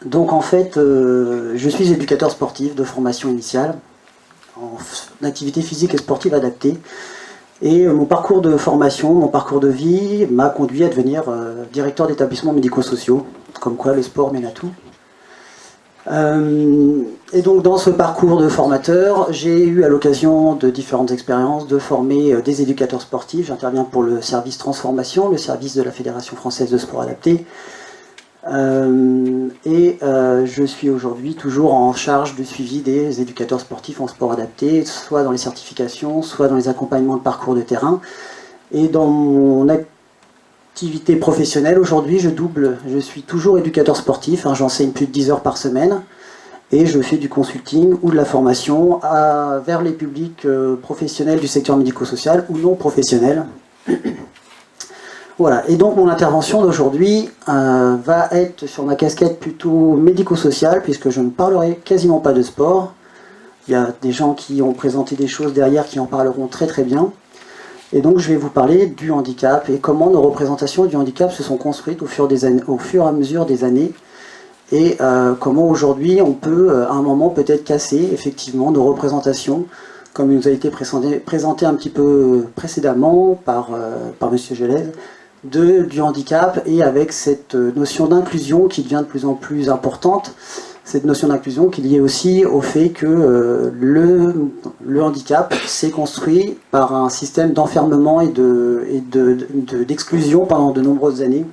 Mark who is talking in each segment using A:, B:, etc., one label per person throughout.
A: Donc en fait, je suis éducateur sportif de formation initiale, en activité physique et sportive adaptée. Et mon parcours de formation, mon parcours de vie m'a conduit à devenir directeur d'établissements médico-sociaux, comme quoi le sport mène à tout. Et donc dans ce parcours de formateur, j'ai eu à l'occasion de différentes expériences de former des éducateurs sportifs. J'interviens pour le service transformation, le service de la Fédération française de sport adapté. Je suis aujourd'hui toujours en charge du suivi des éducateurs sportifs en sport adapté, soit dans les certifications, soit dans les accompagnements de parcours de terrain. Et dans mon activité professionnelle, aujourd'hui, je suis toujours éducateur sportif, hein, j'enseigne plus de 10 heures par semaine, et je fais du consulting ou de la formation vers les publics professionnels du secteur médico-social ou non professionnels. Voilà, et donc mon intervention d'aujourd'hui va être sur ma casquette plutôt médico-sociale, puisque je ne parlerai quasiment pas de sport. Il y a des gens qui ont présenté des choses derrière qui en parleront très très bien. Et donc je vais vous parler du handicap et comment nos représentations du handicap se sont construites au fur et à mesure des années. Et comment aujourd'hui on peut à un moment peut-être casser effectivement nos représentations, comme il nous a été présenté un petit peu précédemment par M. Gelez, du handicap, et avec cette notion d'inclusion qui devient de plus en plus importante, cette notion d'inclusion qui est liée aussi au fait que le handicap s'est construit par un système d'enfermement et d'exclusion pendant de nombreuses années,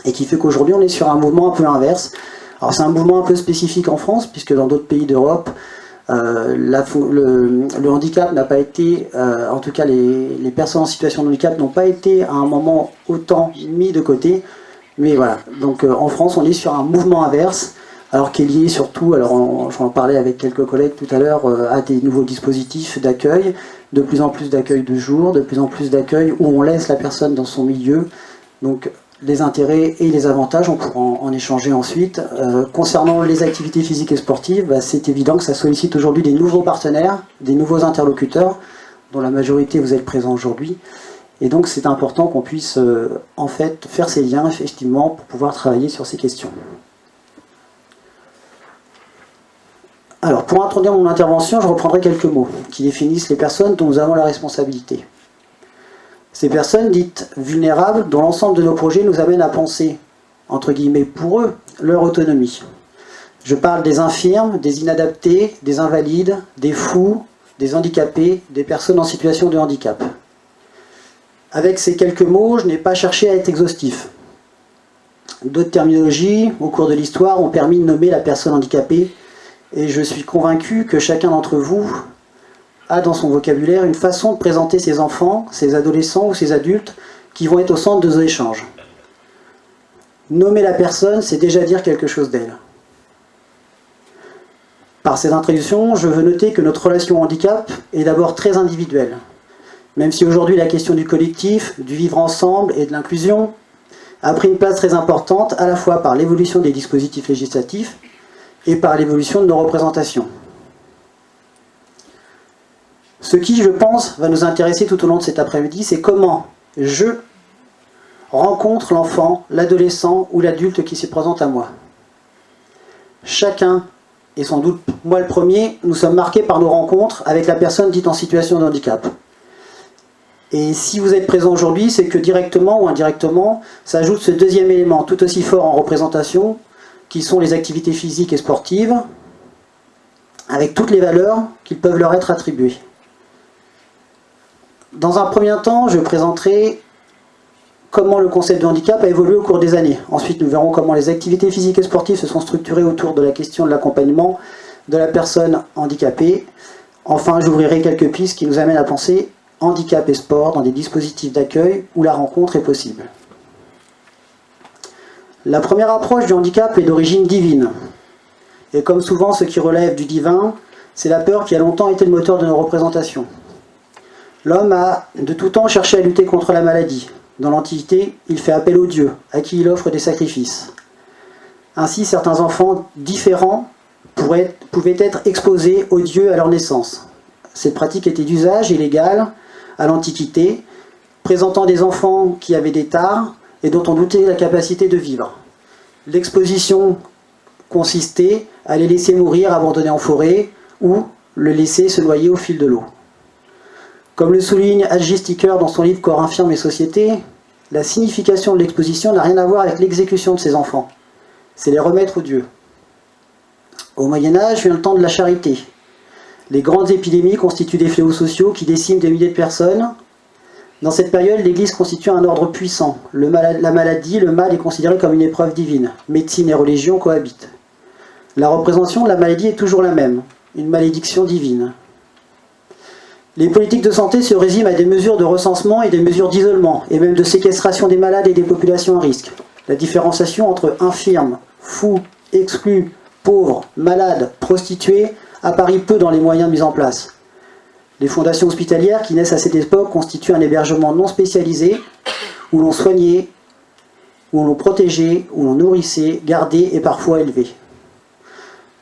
A: et qui fait qu'aujourd'hui on est sur un mouvement un peu inverse. Alors c'est un mouvement un peu spécifique en France, puisque dans d'autres pays d'Europe, le handicap n'a pas été, en tout cas les personnes en situation de handicap n'ont pas été à un moment autant mis de côté, mais voilà, donc en France on est sur un mouvement inverse, alors qui est lié surtout, alors j'en parlais avec quelques collègues tout à l'heure, à des nouveaux dispositifs d'accueil, de plus en plus d'accueil de jour, de plus en plus d'accueil où on laisse la personne dans son milieu, donc les intérêts et les avantages, on pourra en échanger ensuite. Concernant les activités physiques et sportives, c'est évident que ça sollicite aujourd'hui des nouveaux partenaires, des nouveaux interlocuteurs, dont la majorité vous êtes présents aujourd'hui. Et donc c'est important qu'on puisse en fait faire ces liens effectivement pour pouvoir travailler sur ces questions. Alors pour introduire mon intervention, je reprendrai quelques mots qui définissent les personnes dont nous avons la responsabilité. Ces personnes dites vulnérables, dont l'ensemble de nos projets nous amène à penser, entre guillemets, pour eux, leur autonomie. Je parle des infirmes, des inadaptés, des invalides, des fous, des handicapés, des personnes en situation de handicap. Avec ces quelques mots, je n'ai pas cherché à être exhaustif. D'autres terminologies, au cours de l'histoire, ont permis de nommer la personne handicapée, et je suis convaincu que chacun d'entre vous a dans son vocabulaire une façon de présenter ses enfants, ses adolescents ou ses adultes qui vont être au centre de nos échanges. Nommer la personne, c'est déjà dire quelque chose d'elle. Par cette introduction, je veux noter que notre relation au handicap est d'abord très individuelle. Même si aujourd'hui la question du collectif, du vivre ensemble et de l'inclusion a pris une place très importante à la fois par l'évolution des dispositifs législatifs et par l'évolution de nos représentations. Ce qui, je pense, va nous intéresser tout au long de cet après-midi, c'est comment je rencontre l'enfant, l'adolescent ou l'adulte qui se présente à moi. Chacun, et sans doute moi le premier, nous sommes marqués par nos rencontres avec la personne dite en situation de handicap. Et si vous êtes présent aujourd'hui, c'est que directement ou indirectement, s'ajoute ce deuxième élément tout aussi fort en représentation, qui sont les activités physiques et sportives, avec toutes les valeurs qui peuvent leur être attribuées. Dans un premier temps, je présenterai comment le concept de handicap a évolué au cours des années. Ensuite, nous verrons comment les activités physiques et sportives se sont structurées autour de la question de l'accompagnement de la personne handicapée. Enfin, j'ouvrirai quelques pistes qui nous amènent à penser handicap et sport dans des dispositifs d'accueil où la rencontre est possible. La première approche du handicap est d'origine divine. Et comme souvent, ce qui relève du divin, c'est la peur qui a longtemps été le moteur de nos représentations. L'homme a de tout temps cherché à lutter contre la maladie. Dans l'Antiquité, il fait appel aux dieux, à qui il offre des sacrifices. Ainsi, certains enfants différents pouvaient être exposés aux dieux à leur naissance. Cette pratique était d'usage et légale à l'Antiquité, présentant des enfants qui avaient des tares et dont on doutait la capacité de vivre. L'exposition consistait à les laisser mourir abandonnés en forêt ou le laisser se noyer au fil de l'eau. Comme le souligne H.J. Sticker dans son livre Corps infirme et société, la signification de l'exposition n'a rien à voir avec l'exécution de ces enfants. C'est les remettre aux dieux. Au Moyen-Âge vient le temps de la charité. Les grandes épidémies constituent des fléaux sociaux qui déciment des milliers de personnes. Dans cette période, l'Église constitue un ordre puissant. La maladie, le mal est considéré comme une épreuve divine. Médecine et religion cohabitent. La représentation de la maladie est toujours la même, une malédiction divine. Les politiques de santé se résument à des mesures de recensement et des mesures d'isolement, et même de séquestration des malades et des populations à risque. La différenciation entre infirmes, fous, exclus, pauvres, malades, prostituées apparaît peu dans les moyens mis en place. Les fondations hospitalières qui naissent à cette époque constituent un hébergement non spécialisé où l'on soignait, où l'on protégeait, où l'on nourrissait, gardait et parfois élevait.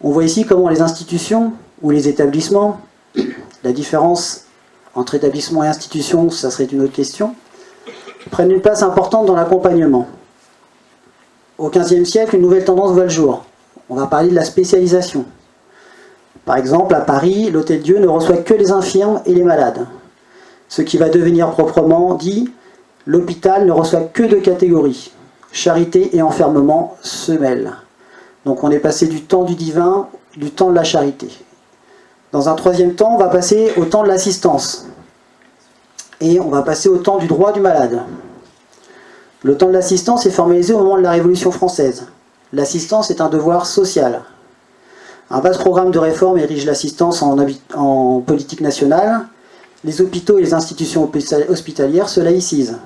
A: On voit ici comment les institutions ou les établissements, la différence entre établissement et institution, ça serait une autre question, prennent une place importante dans l'accompagnement. Au XVe siècle, une nouvelle tendance voit le jour. On va parler de la spécialisation. Par exemple, à Paris, l'Hôtel-Dieu ne reçoit que les infirmes et les malades. Ce qui va devenir proprement dit, l'hôpital ne reçoit que deux catégories. Charité et enfermement se mêlent. Donc on est passé du temps du divin, du temps de la charité. Dans un troisième temps, on va passer au temps de l'assistance. Et on va passer au temps du droit du malade. Le temps de l'assistance est formalisé au moment de la Révolution française. L'assistance est un devoir social. Un vaste programme de réforme érige l'assistance en politique nationale. Les hôpitaux et les institutions hospitalières se laïcisent.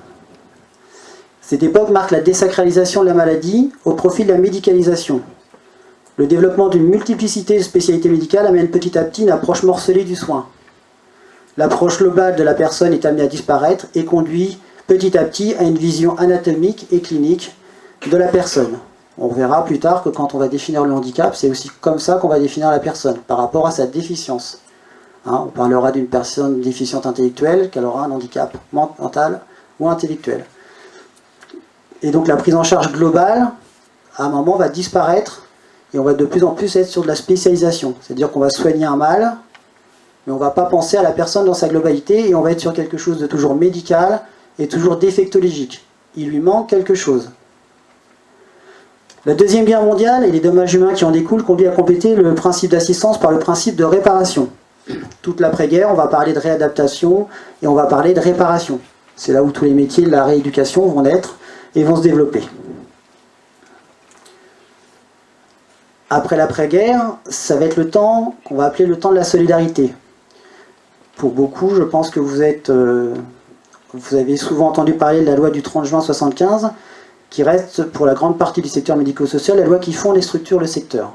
A: Cette époque marque la désacralisation de la maladie au profit de la médicalisation. Le développement d'une multiplicité de spécialités médicales amène petit à petit une approche morcelée du soin. L'approche globale de la personne est amenée à disparaître et conduit petit à petit à une vision anatomique et clinique de la personne. On verra plus tard que quand on va définir le handicap, c'est aussi comme ça qu'on va définir la personne, par rapport à sa déficience. On parlera d'une personne déficiente intellectuelle, qu'elle aura un handicap mental ou intellectuel. Et donc la prise en charge globale, à un moment, va disparaître, et on va de plus en plus être sur de la spécialisation. C'est-à-dire qu'on va soigner un mal, mais on ne va pas penser à la personne dans sa globalité, et on va être sur quelque chose de toujours médical et toujours défectologique. Il lui manque quelque chose. La Deuxième Guerre mondiale et les dommages humains qui en découlent conduisent à compléter le principe d'assistance par le principe de réparation. Toute l'après-guerre, on va parler de réadaptation et on va parler de réparation. C'est là où tous les métiers de la rééducation vont naître et vont se développer. Après l'après-guerre, ça va être le temps qu'on va appeler le temps de la solidarité. Pour beaucoup, je pense que vous avez souvent entendu parler de la loi du 30 juin 1975, qui reste pour la grande partie du secteur médico-social la loi qui fonde et structure le secteur.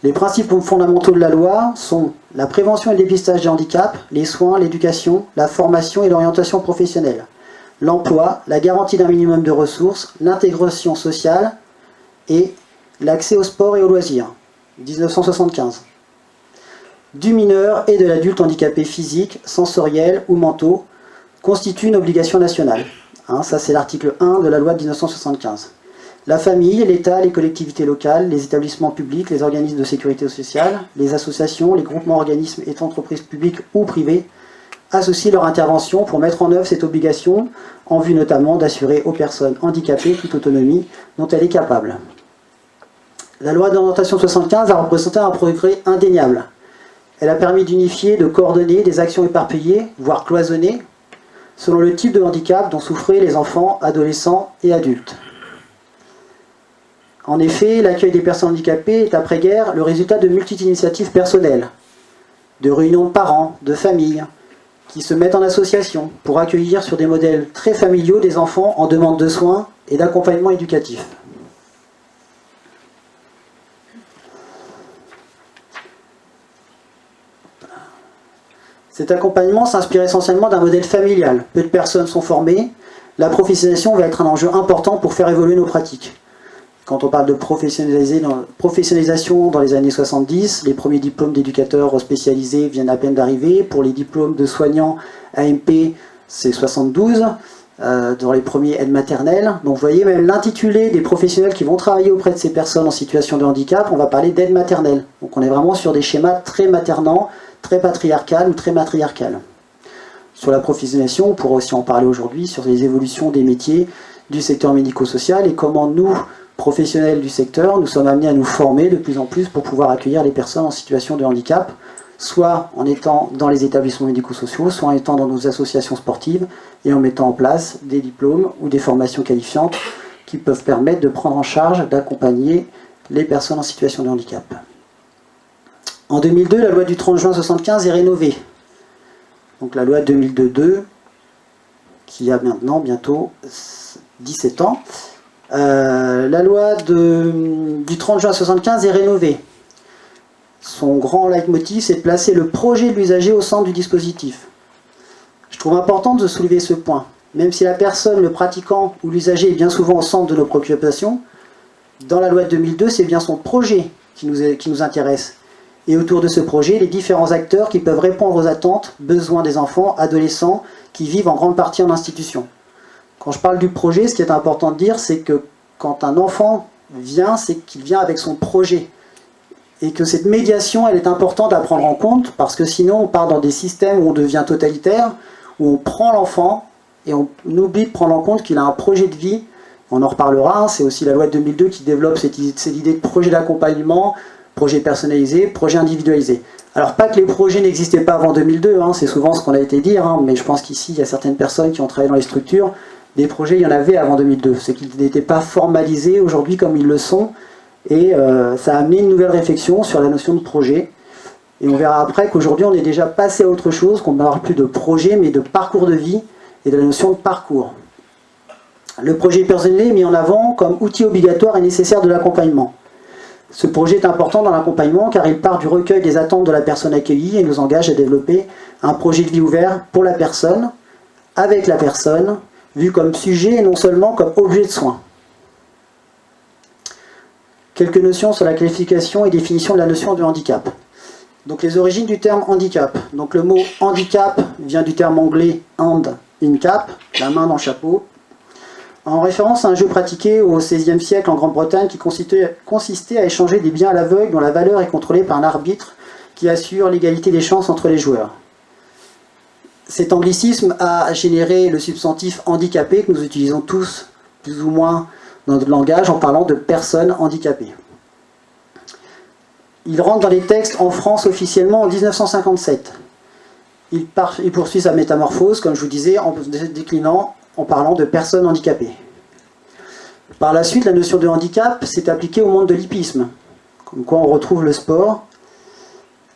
A: Les principes fondamentaux de la loi sont la prévention et le dépistage des handicaps, les soins, l'éducation, la formation et l'orientation professionnelle, l'emploi, la garantie d'un minimum de ressources, l'intégration sociale et l'accès au sport et aux loisirs, 1975. Du mineur et de l'adulte handicapé physique, sensoriel ou mentaux constitue une obligation nationale. Ça, c'est l'article 1 de la loi de 1975. La famille, l'État, les collectivités locales, les établissements publics, les organismes de sécurité sociale, les associations, les groupements, organismes et entreprises publiques ou privées associent leur intervention pour mettre en œuvre cette obligation en vue notamment d'assurer aux personnes handicapées toute autonomie dont elle est capable. La loi d'orientation 75 a représenté un progrès indéniable. Elle a permis d'unifier, de coordonner des actions éparpillées, voire cloisonnées, selon le type de handicap dont souffraient les enfants, adolescents et adultes. En effet, l'accueil des personnes handicapées est après-guerre le résultat de multiples initiatives personnelles, de réunions de parents, de familles, qui se mettent en association pour accueillir sur des modèles très familiaux des enfants en demande de soins et d'accompagnement éducatif. Cet accompagnement s'inspire essentiellement d'un modèle familial. Peu de personnes sont formées. La professionnalisation va être un enjeu important pour faire évoluer nos pratiques. Quand on parle de professionnalisation dans les années 70, les premiers diplômes d'éducateurs spécialisés viennent à peine d'arriver. Pour les diplômes de soignants AMP, c'est 72. dans les premiers aides maternelles. Donc vous voyez même l'intitulé des professionnels qui vont travailler auprès de ces personnes en situation de handicap, on va parler d'aide maternelle. Donc on est vraiment sur des schémas très maternants, très patriarcal ou très matriarcal. Sur la professionnalisation, on pourra aussi en parler aujourd'hui, sur les évolutions des métiers du secteur médico-social et comment nous, professionnels du secteur, nous sommes amenés à nous former de plus en plus pour pouvoir accueillir les personnes en situation de handicap, soit en étant dans les établissements médico-sociaux, soit en étant dans nos associations sportives et en mettant en place des diplômes ou des formations qualifiantes qui peuvent permettre de prendre en charge, d'accompagner les personnes en situation de handicap. En 2002, la loi du 30 juin 1975 est rénovée. Donc la loi 2002-2, qui a maintenant bientôt 17 ans. La loi du 30 juin 1975 est rénovée. Son grand leitmotiv, c'est de placer le projet de l'usager au centre du dispositif. Je trouve important de soulever ce point. Même si la personne, le pratiquant ou l'usager est bien souvent au centre de nos préoccupations, dans la loi de 2002, c'est bien son projet qui nous intéresse. Et autour de ce projet, les différents acteurs qui peuvent répondre aux attentes, besoins des enfants, adolescents, qui vivent en grande partie en institution. Quand je parle du projet, ce qui est important de dire, c'est que quand un enfant vient, c'est qu'il vient avec son projet. Et que cette médiation, elle est importante à prendre en compte, parce que sinon on part dans des systèmes où on devient totalitaire, où on prend l'enfant, et on oublie de prendre en compte qu'il a un projet de vie. On en reparlera, hein, c'est aussi la loi de 2002 qui développe cette idée de projet d'accompagnement, projet personnalisé, projet individualisé. Alors pas que les projets n'existaient pas avant 2002, hein, c'est souvent ce qu'on a été dire, hein, mais je pense qu'ici il y a certaines personnes qui ont travaillé dans les structures, des projets il y en avait avant 2002, c'est qu'ils n'étaient pas formalisés aujourd'hui comme ils le sont, et ça a amené une nouvelle réflexion sur la notion de projet, et on verra après qu'aujourd'hui on est déjà passé à autre chose, qu'on ne parle plus de projet mais de parcours de vie, et de la notion de parcours. Le projet personnalisé est mis en avant comme outil obligatoire et nécessaire de l'accompagnement. Ce projet est important dans l'accompagnement car il part du recueil des attentes de la personne accueillie et nous engage à développer un projet de vie ouvert pour la personne, avec la personne, vu comme sujet et non seulement comme objet de soin. Quelques notions sur la qualification et définition de la notion de handicap. Donc les origines du terme handicap. Donc le mot handicap vient du terme anglais hand in cap, la main dans le chapeau, en référence à un jeu pratiqué au XVIe siècle en Grande-Bretagne qui consistait à échanger des biens à l'aveugle dont la valeur est contrôlée par un arbitre qui assure l'égalité des chances entre les joueurs. Cet anglicisme a généré le substantif handicapé que nous utilisons tous, plus ou moins, dans notre langage en parlant de personnes handicapées. Il rentre dans les textes en France officiellement en 1957. Il poursuit sa métamorphose, comme je vous disais, en déclinant en parlant de personnes handicapées. Par la suite, la notion de handicap s'est appliquée au monde de l'hippisme, comme quoi on retrouve le sport.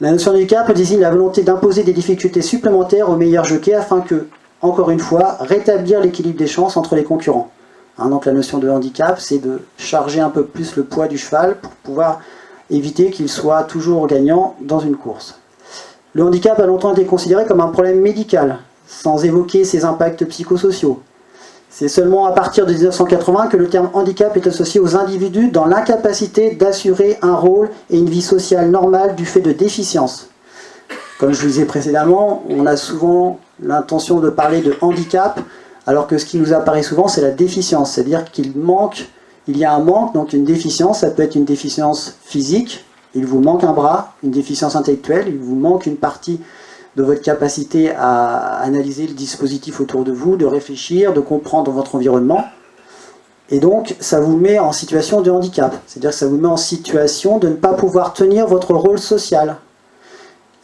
A: La notion de handicap désigne la volonté d'imposer des difficultés supplémentaires aux meilleurs jockeys afin que, encore une fois, rétablir l'équilibre des chances entre les concurrents. Donc la notion de handicap, c'est de charger un peu plus le poids du cheval pour pouvoir éviter qu'il soit toujours gagnant dans une course. Le handicap a longtemps été considéré comme un problème médical, sans évoquer ses impacts psychosociaux. C'est seulement à partir de 1980 que le terme handicap est associé aux individus dans l'incapacité d'assurer un rôle et une vie sociale normale du fait de déficiences. Comme je vous disais précédemment, on a souvent l'intention de parler de handicap, alors que ce qui nous apparaît souvent, c'est la déficience. C'est-à-dire qu'il y a un manque, donc une déficience, ça peut être une déficience physique, il vous manque un bras, une déficience intellectuelle, il vous manque une partie de votre capacité à analyser le dispositif autour de vous, de réfléchir, de comprendre votre environnement. Et donc, ça vous met en situation de handicap. C'est-à-dire que ça vous met en situation de ne pas pouvoir tenir votre rôle social.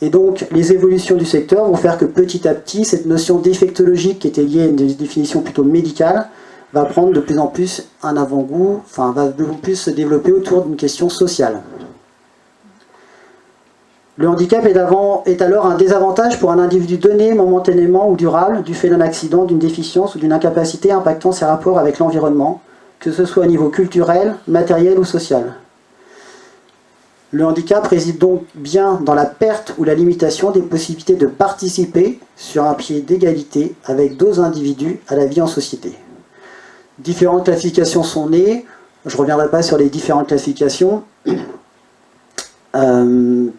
A: Et donc, les évolutions du secteur vont faire que petit à petit, cette notion défectologique qui était liée à une définition plutôt médicale va prendre de plus en plus un avant-goût, enfin, va de plus en plus se développer autour d'une question sociale. Le handicap est alors un désavantage pour un individu donné, momentanément ou durable, du fait d'un accident, d'une déficience ou d'une incapacité impactant ses rapports avec l'environnement, que ce soit au niveau culturel, matériel ou social. Le handicap réside donc bien dans la perte ou la limitation des possibilités de participer sur un pied d'égalité avec d'autres individus à la vie en société. Différentes classifications sont nées, je ne reviendrai pas sur les différentes classifications,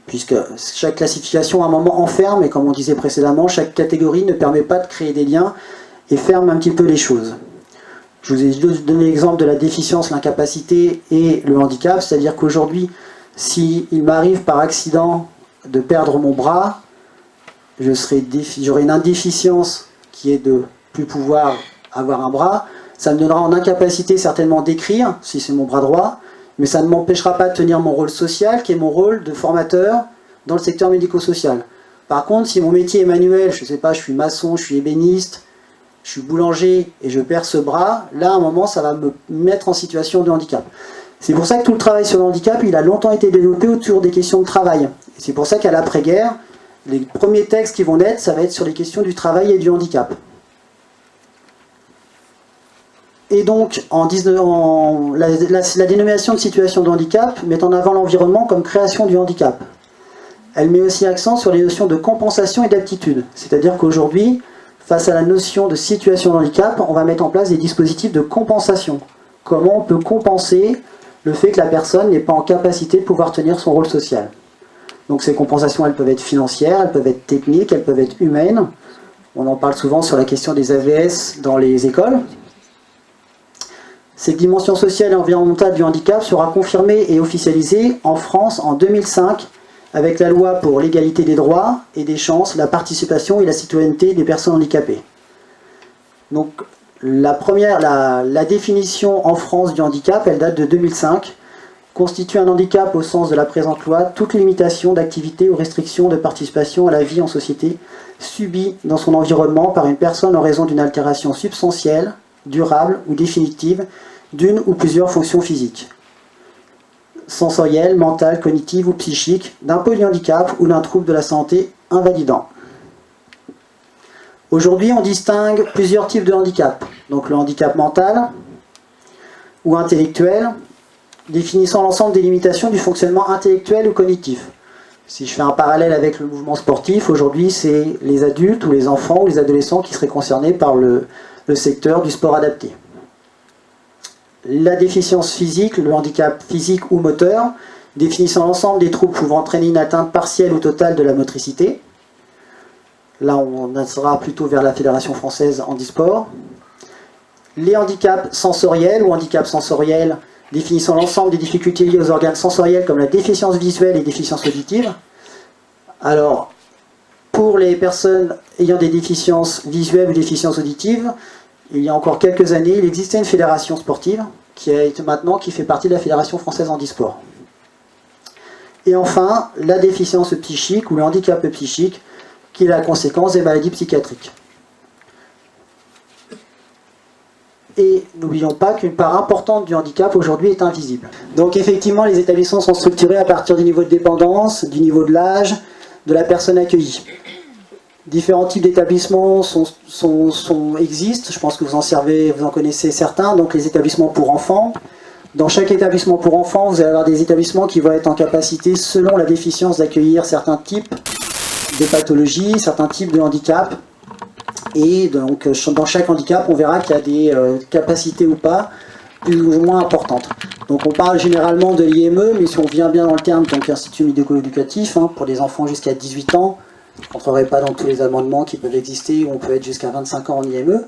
A: puisque chaque classification à un moment enferme, et comme on disait précédemment, chaque catégorie ne permet pas de créer des liens et ferme un petit peu les choses. Je vous ai donné l'exemple de la déficience, l'incapacité et le handicap, c'est-à-dire qu'aujourd'hui, s'il m'arrive par accident de perdre mon bras, j'aurai une indéficience qui est de ne plus pouvoir avoir un bras. Ça me donnera en incapacité certainement d'écrire, si c'est mon bras droit, mais ça ne m'empêchera pas de tenir mon rôle social, qui est mon rôle de formateur dans le secteur médico-social. Par contre, si mon métier est manuel, je ne sais pas, je suis maçon, je suis ébéniste, je suis boulanger et je perds ce bras, là, à un moment, ça va me mettre en situation de handicap. C'est pour ça que tout le travail sur le handicap, il a longtemps été développé autour des questions de travail. Et c'est pour ça qu'à l'après-guerre, les premiers textes qui vont naître, ça va être sur les questions du travail et du handicap. Et donc, la dénomination de situation de handicap met en avant l'environnement comme création du handicap. Elle met aussi accent sur les notions de compensation et d'aptitude. C'est-à-dire qu'aujourd'hui, face à la notion de situation de handicap, on va mettre en place des dispositifs de compensation. Comment on peut compenser le fait que la personne n'est pas en capacité de pouvoir tenir son rôle social. Donc ces compensations, elles peuvent être financières, elles peuvent être techniques, elles peuvent être humaines. On en parle souvent sur la question des AVS dans les écoles. Cette dimension sociale et environnementale du handicap sera confirmée et officialisée en France en 2005 avec la loi pour l'égalité des droits et des chances, la participation et la citoyenneté des personnes handicapées. Donc la définition en France du handicap, elle date de 2005, constitue un handicap au sens de la présente loi toute limitation d'activité ou restriction de participation à la vie en société subie dans son environnement par une personne en raison d'une altération substantielle, durable ou définitive d'une ou plusieurs fonctions physiques, sensorielles, mentales, cognitives ou psychiques, d'un polyhandicap ou d'un trouble de la santé invalidant. Aujourd'hui, on distingue plusieurs types de handicap. Donc le handicap mental ou intellectuel, définissant l'ensemble des limitations du fonctionnement intellectuel ou cognitif. Si je fais un parallèle avec le mouvement sportif, aujourd'hui c'est les adultes ou les enfants ou les adolescents qui seraient concernés par le secteur du sport adapté. La déficience physique, le handicap physique ou moteur, définissant l'ensemble des troubles pouvant entraîner une atteinte partielle ou totale de la motricité. Là, on sera plutôt vers la Fédération française handisport. Les handicaps sensoriels ou handicaps sensoriels, définissant l'ensemble des difficultés liées aux organes sensoriels comme la déficience visuelle et déficience auditive. Alors, pour les personnes ayant des déficiences visuelles ou déficiences auditives, il y a encore quelques années, il existait une fédération sportive qui fait partie de la Fédération française handisport. Et enfin, la déficience psychique ou le handicap psychique, qui est la conséquence des maladies psychiatriques. Et n'oublions pas qu'une part importante du handicap aujourd'hui est invisible. Donc effectivement, les établissements sont structurés à partir du niveau de dépendance, du niveau de l'âge, de la personne accueillie. Différents types d'établissements existent, je pense que vous en connaissez certains, donc les établissements pour enfants. Dans chaque établissement pour enfants, vous allez avoir des établissements qui vont être en capacité, selon la déficience, d'accueillir certains types de pathologies, certains types de handicaps. Et donc dans chaque handicap, on verra qu'il y a des capacités ou pas, plus ou moins importantes. Donc on parle généralement de l'IME, mais si on vient bien dans le terme, donc Institut médico-éducatif, pour des enfants jusqu'à 18 ans, je ne rentrerai pas dans tous les amendements qui peuvent exister, où on peut être jusqu'à 25 ans en IME.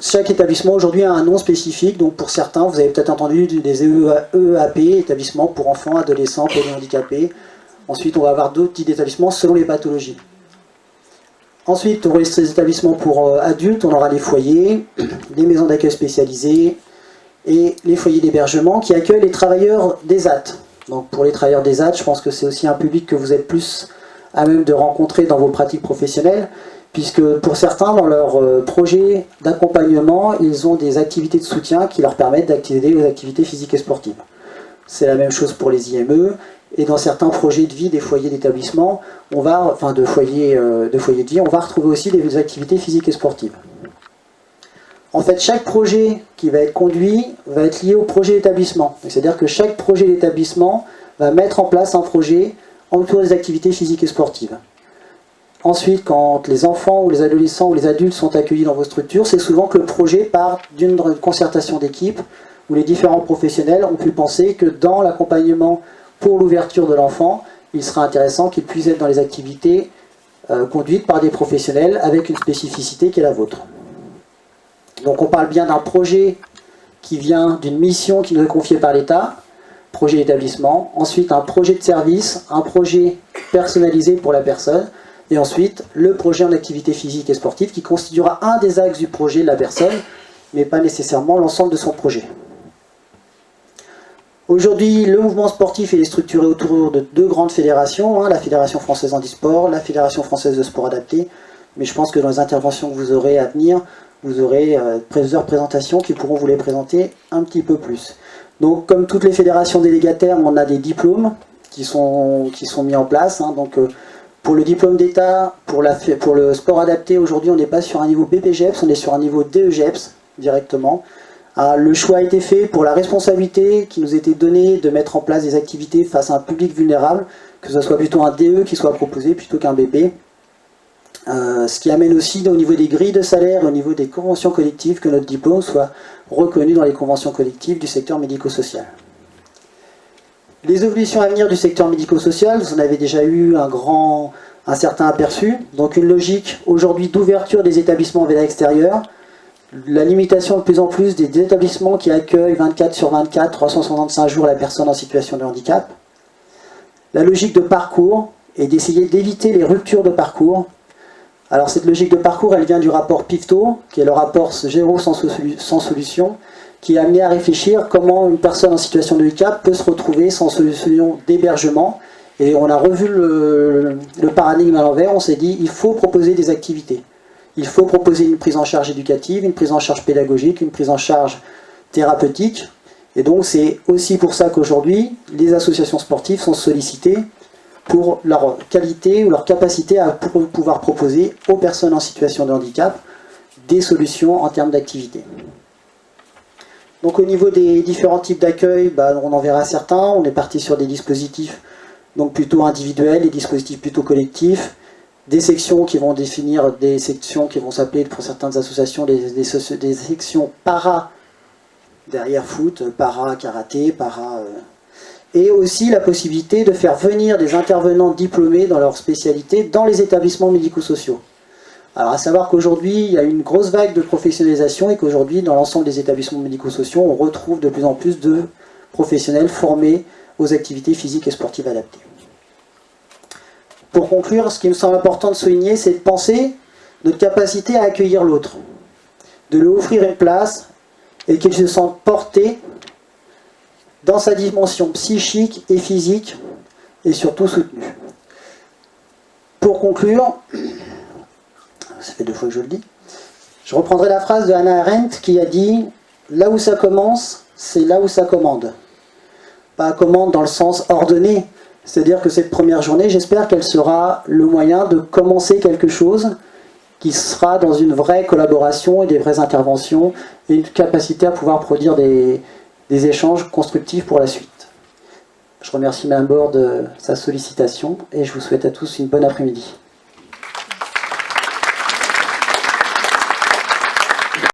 A: Chaque établissement aujourd'hui a un nom spécifique, donc pour certains, vous avez peut-être entendu des EAP, établissements pour enfants, adolescents, polyhandicapés. Ensuite, on va avoir d'autres types d'établissements selon les pathologies. Ensuite, pour les établissements pour adultes, on aura les foyers, les maisons d'accueil spécialisées et les foyers d'hébergement qui accueillent les travailleurs d'ESAT. Donc pour les travailleurs d'ESAT, je pense que c'est aussi un public que vous êtes plus à même de rencontrer dans vos pratiques professionnelles, puisque pour certains, dans leur projet d'accompagnement, ils ont des activités de soutien qui leur permettent d'accéder aux activités physiques et sportives. C'est la même chose pour les IME, et dans certains projets de vie des foyers d'établissement, de foyers de vie, on va retrouver aussi des activités physiques et sportives. En fait, chaque projet qui va être conduit va être lié au projet d'établissement. C'est-à-dire que chaque projet d'établissement va mettre en place un projet autour des activités physiques et sportives. Ensuite, quand les enfants ou les adolescents ou les adultes sont accueillis dans vos structures, c'est souvent que le projet part d'une concertation d'équipe où les différents professionnels ont pu penser que dans l'accompagnement pour l'ouverture de l'enfant, il sera intéressant qu'il puisse être dans les activités conduites par des professionnels avec une spécificité qui est la vôtre. Donc on parle bien d'un projet qui vient d'une mission qui nous est confiée par l'État, projet d'établissement, ensuite un projet de service, un projet personnalisé pour la personne, et ensuite le projet en activité physique et sportive qui constituera un des axes du projet de la personne, mais pas nécessairement l'ensemble de son projet. Aujourd'hui, le mouvement sportif est structuré autour de deux grandes fédérations, la Fédération française handisport, la Fédération française de sport adapté, mais je pense que dans les interventions que vous aurez à venir, vous aurez plusieurs présentations qui pourront vous les présenter un petit peu plus. Donc comme toutes les fédérations délégataires, on a des diplômes qui sont mis en place. Donc pour le diplôme d'État, pour le sport adapté, aujourd'hui on n'est pas sur un niveau BPGEPS, on est sur un niveau DEGEPS directement. Le choix a été fait pour la responsabilité qui nous était donnée de mettre en place des activités face à un public vulnérable, que ce soit plutôt un DE qui soit proposé plutôt qu'un BP. Ce qui amène aussi au niveau des grilles de salaire, au niveau des conventions collectives, que notre diplôme soit reconnu dans les conventions collectives du secteur médico-social. Les évolutions à venir du secteur médico-social, vous en avez déjà eu un certain aperçu. Donc une logique aujourd'hui d'ouverture des établissements vers l'extérieur, la limitation de plus en plus des établissements qui accueillent 24/24, 365 jours la personne en situation de handicap. La logique de parcours et d'essayer d'éviter les ruptures de parcours. Alors cette logique de parcours, elle vient du rapport PIFTO, qui est le rapport Zéro sans solution, qui est amené à réfléchir comment une personne en situation de handicap peut se retrouver sans solution d'hébergement. Et on a revu le paradigme à l'envers, on s'est dit il faut proposer des activités. Il faut proposer une prise en charge éducative, une prise en charge pédagogique, une prise en charge thérapeutique. Et donc c'est aussi pour ça qu'aujourd'hui, les associations sportives sont sollicitées pour leur qualité ou leur capacité à pouvoir proposer aux personnes en situation de handicap des solutions en termes d'activité. Donc au niveau des différents types d'accueil, on en verra certains. On est parti sur des dispositifs donc plutôt individuels, des dispositifs plutôt collectifs, des sections qui vont définir des sections qui vont s'appeler pour certaines associations des sections para, derrière foot, para karaté, et aussi la possibilité de faire venir des intervenants diplômés dans leur spécialité dans les établissements médico-sociaux. Alors à savoir qu'aujourd'hui il y a une grosse vague de professionnalisation et qu'aujourd'hui dans l'ensemble des établissements médico-sociaux on retrouve de plus en plus de professionnels formés aux activités physiques et sportives adaptées. Pour conclure, ce qui me semble important de souligner, c'est de penser notre capacité à accueillir l'autre, de lui offrir une place et qu'il se sente porté dans sa dimension psychique et physique et surtout soutenu. Pour conclure, ça fait 2 fois que je le dis, je reprendrai la phrase de Hannah Arendt qui a dit « Là où ça commence, c'est là où ça commande ». Pas commande dans le sens ordonné, c'est-à-dire que cette première journée, j'espère qu'elle sera le moyen de commencer quelque chose qui sera dans une vraie collaboration et des vraies interventions et une capacité à pouvoir produire des échanges constructifs pour la suite. Je remercie Mme Bord de sa sollicitation et je vous souhaite à tous une bonne après-midi.